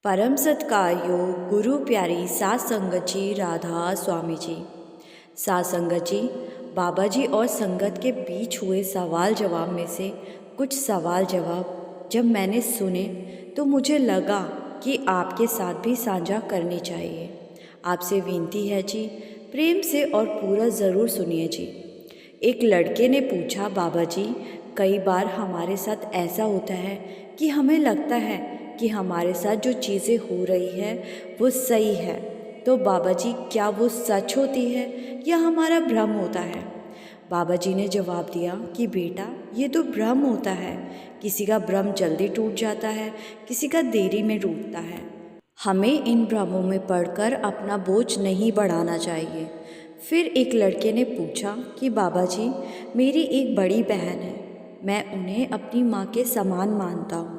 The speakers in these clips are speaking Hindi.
परम सत्कारयोग गुरु प्यारी सात संगत जी राधा स्वामी जी। सात संगत जी, बाबा जी और संगत के बीच हुए सवाल जवाब में से कुछ सवाल जवाब जब मैंने सुने तो मुझे लगा कि आपके साथ भी साझा करनी चाहिए। आपसे विनती है जी, प्रेम से और पूरा ज़रूर सुनिए जी। एक लड़के ने पूछा, बाबा जी, कई बार हमारे साथ ऐसा होता है कि हमें लगता है कि हमारे साथ जो चीज़ें हो रही है वो सही है, तो बाबा जी क्या वो सच होती है या हमारा भ्रम होता है? बाबा जी ने जवाब दिया कि बेटा, ये तो भ्रम होता है। किसी का भ्रम जल्दी टूट जाता है, किसी का देरी में टूटता है। हमें इन भ्रमों में पड़कर अपना बोझ नहीं बढ़ाना चाहिए। फिर एक लड़के ने पूछा कि बाबा जी, मेरी एक बड़ी बहन है, मैं उन्हें अपनी माँ के समान मानता हूँ।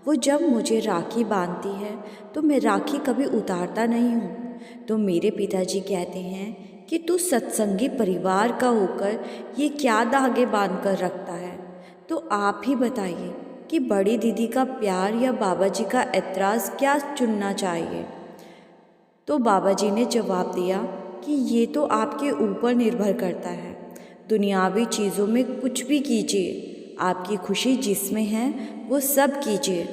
वो जब मुझे राखी बांधती है तो मैं राखी कभी उतारता नहीं हूँ। तो मेरे पिताजी कहते हैं कि तू सत्संगी परिवार का होकर ये क्या धागे बांध कर रखता है। तो आप ही बताइए कि बड़ी दीदी का प्यार या बाबा जी का ऐतराज़ क्या चुनना चाहिए? तो बाबा जी ने जवाब दिया कि ये तो आपके ऊपर निर्भर करता है। दुनियावी चीज़ों में कुछ भी कीजिए, आपकी खुशी जिसमें है वो सब कीजिए,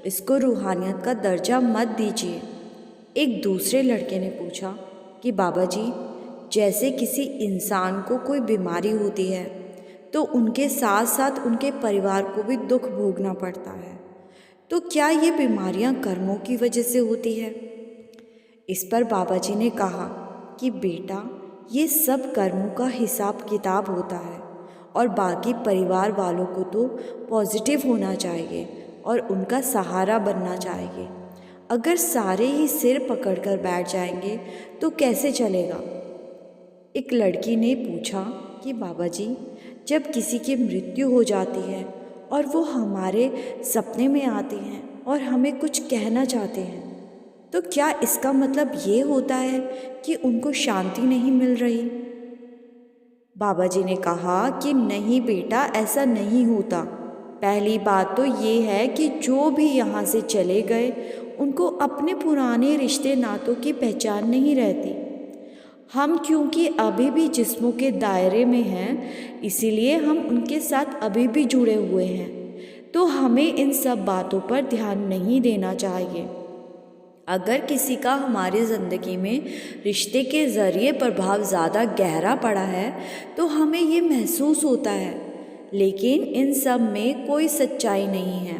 इसको रूहानियत का दर्जा मत दीजिए। एक दूसरे लड़के ने पूछा कि बाबा जी, जैसे किसी इंसान को कोई बीमारी होती है तो उनके साथ साथ उनके परिवार को भी दुख भोगना पड़ता है, तो क्या ये बीमारियां कर्मों की वजह से होती है? इस पर बाबा जी ने कहा कि बेटा, ये सब कर्मों का हिसाब किताब होता है और बाकी परिवार वालों को तो पॉजिटिव होना चाहिए और उनका सहारा बनना चाहिए। अगर सारे ही सिर पकड़कर बैठ जाएंगे तो कैसे चलेगा? एक लड़की ने पूछा कि बाबा जी, जब किसी की मृत्यु हो जाती है और वो हमारे सपने में आते हैं और हमें कुछ कहना चाहते हैं, तो क्या इसका मतलब ये होता है कि उनको शांति नहीं मिल रही? बाबा जी ने कहा कि नहीं बेटा, ऐसा नहीं होता। पहली बात तो ये है कि जो भी यहाँ से चले गए उनको अपने पुराने रिश्ते नातों की पहचान नहीं रहती। हम क्योंकि अभी भी जिस्मों के दायरे में हैं, इसीलिए हम उनके साथ अभी भी जुड़े हुए हैं। तो हमें इन सब बातों पर ध्यान नहीं देना चाहिए। अगर किसी का हमारी ज़िंदगी में रिश्ते के ज़रिए प्रभाव ज़्यादा गहरा पड़ा है तो हमें ये महसूस होता है, लेकिन इन सब में कोई सच्चाई नहीं है।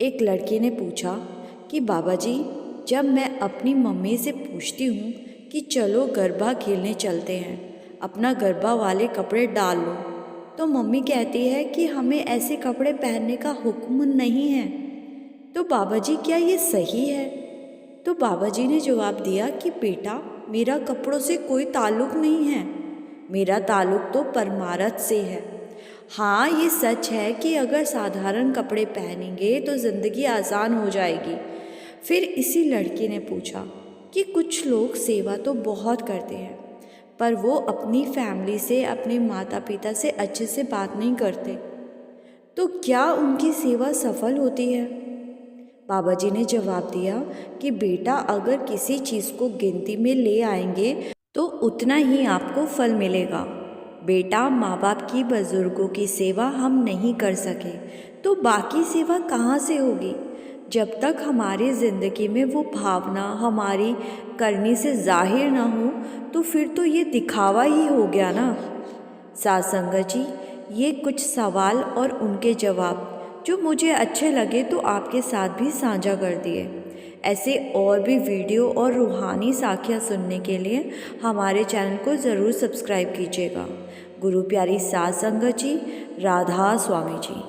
एक लड़के ने पूछा कि बाबा जी, जब मैं अपनी मम्मी से पूछती हूँ कि चलो गरबा खेलने चलते हैं, अपना गरबा वाले कपड़े डाल लो, तो मम्मी कहती है कि हमें ऐसे कपड़े पहनने का हुक्म नहीं है। तो बाबा जी, क्या ये सही है? तो बाबा जी ने जवाब दिया कि बेटा, मेरा कपड़ों से कोई ताल्लुक़ नहीं है, मेरा ताल्लुक़ तो परमार्थ से है। हाँ, ये सच है कि अगर साधारण कपड़े पहनेंगे तो ज़िंदगी आसान हो जाएगी। फिर इसी लड़के ने पूछा कि कुछ लोग सेवा तो बहुत करते हैं पर वो अपनी फैमिली से, अपने माता पिता से अच्छे से बात नहीं करते, तो क्या उनकी सेवा सफल होती है? बाबा जी ने जवाब दिया कि बेटा, अगर किसी चीज़ को गिनती में ले आएंगे तो उतना ही आपको फल मिलेगा। बेटा, माँ बाप की, बुजुर्गों की सेवा हम नहीं कर सके तो बाकी सेवा कहाँ से होगी? जब तक हमारी ज़िंदगी में वो भावना हमारी करनी से जाहिर ना हो तो फिर तो ये दिखावा ही हो गया ना। सात संगत जी, ये कुछ सवाल और उनके जवाब जो मुझे अच्छे लगे तो आपके साथ भी साझा कर दिए। ऐसे और भी वीडियो और रूहानी साखियाँ सुनने के लिए हमारे चैनल को ज़रूर सब्सक्राइब कीजिएगा। गुरु प्यारी सात संगत जी, राधा स्वामी जी।